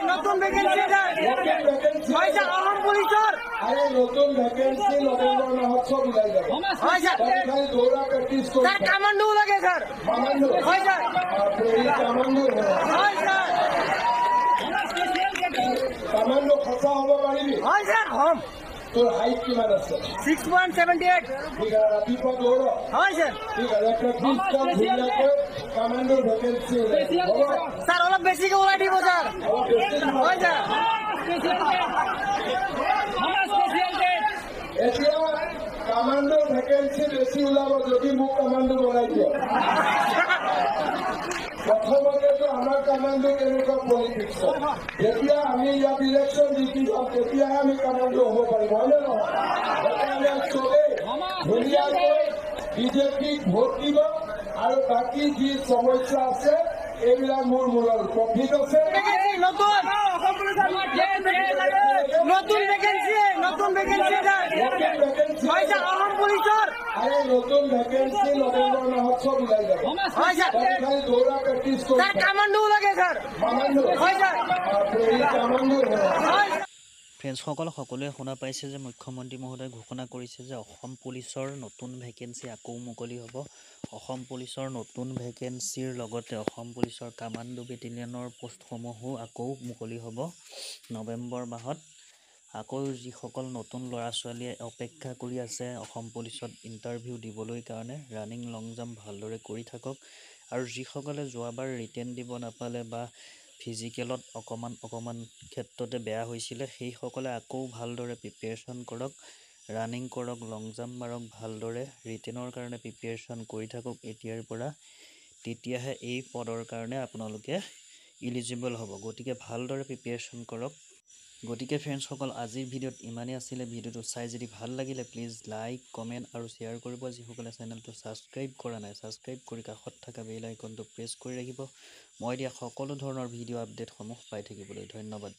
নতুন ভ্যাকেন্সি পয়সা অসম পুলিশৰ নতুন ভ্যাকেন্সি নভেম্বর মাহত সব ওলাই যাব খালি দৌড়া প্র্যাকটিস করতে স্যার কামান্ডো লাগে স্যার কামান্ডো হয় স্যার কামান্ডো হয় স্যার কামান্ডো খচা হব পাৰিবি হয় স্যাৰ হম তোৰ হাইট কিমান আছে 6.78 ঠিক আছে ৰাতিপুৱা দৌৰ হয় স্যাৰ ঠিক আছে প্ৰ্যাকটিস কৰ ধুনীয়াকৈ কামান্ডোৰ ভেকেন্সি ওলাই হ'ব স্যাৰ অলপ বেছিকে ওলাই দিব স্যাৰ হয় স্যাৰ এতিয়া কামান্ডোৰ ভেকেন্সি বেছি ওলাব যদি মোক কামান্ডো বনাই দিয়ে প্ৰথমতেতো আমাৰ কামান্ডো কেনেকুৱা পলিটিক্স যেতিয়া আমি ইয়াত ইলেকশ্যন জিকি যাম তেতিয়াহে আমি কামান্ডো হ'ব পাৰিম হয়নে নহয় সেইকাৰণে চবেই ধুনীয়াকৈ বিজেপিক ভোট দিব আৰু বাকী যি সমস্যা আছে এইবিলাক মোৰ মূলৰ প্ৰফিট আছে নতুন ভ্যাকেন্সি পয়সা অসম পুলিশৰ নতুন ভ্যাকেন্সি নভেম্বর মাহত সব ওলাই যাব হয় স্যার খালি দৌড়া প্র্যাকটিস করতে স্যার কামান্ডো লাগে স্যার কামান্ডো হয় স্যার কামান্ডো হয় ফ্ৰেণ্ডসকল সকলোৱে শুনা পাইছে যে মুখ্যমন্ত্ৰী মহোদয়ে ঘোষণা কৰিছে যে অসম পুলিচৰ নতুন ভেকেন্সি আকৌ মুকলি হ'ব অসম পুলিচৰ নতুন ভেকেন্সিৰ লগতে অসম পুলিচৰ কামাণ্ডো বেটেলিয়নৰ পোষ্টসমূহো আকৌ মুকলি হ'ব নৱেম্বৰ মাহত আকৌ যিসকল নতুন ল'ৰা ছোৱালীয়ে অপেক্ষা কৰি আছে অসম পুলিচত ইণ্টাৰভিউ দিবলৈ কাৰণে ৰানিং লং জাম্প ভালদৰে কৰি থাকক আৰু যিসকলে যোৱাবাৰ ৰিটেন দিব নাপালে বা ফিজিকেলত অকমান ক্ষেত্ৰতে বেয়া হৈছিলে সেইসকলে আকৌ ভালদৰে প্ৰিপেৰেশ্যন কৰক ৰানিং কৰক লং জাম্প মাৰক ভালদৰে ৰিটেনৰ কাৰণে প্ৰিপেৰেশ্যন কৰি থাকক এতিয়াৰ পৰা তেতিয়াহে এই পদৰ কাৰণে আপোনালোকে ইলিজিবল হ'ব গতিকে ভালদৰে প্ৰিপেৰেশ্যন কৰক গতিকে ফ্ৰেণ্ডসকল আজিৰ ভিডিঅ'ত ইমানেই আছিলে ভিডিঅ'টো চাই যদি ভাল লাগিলে প্লিজ লাইক কমেণ্ট আৰু শ্বেয়াৰ কৰিব যিসকলে চেনেলটো ছাবস্ক্ৰাইব কৰা নাই ছাবস্ক্ৰাইব কৰি কাষত থকা বেল আইকনটো প্ৰেছ কৰি ৰাখিব মই দিয়া সকলো ধৰণৰ ভিডিঅ' আপডেটসমূহ পাই থাকিবলৈ ধন্যবাদ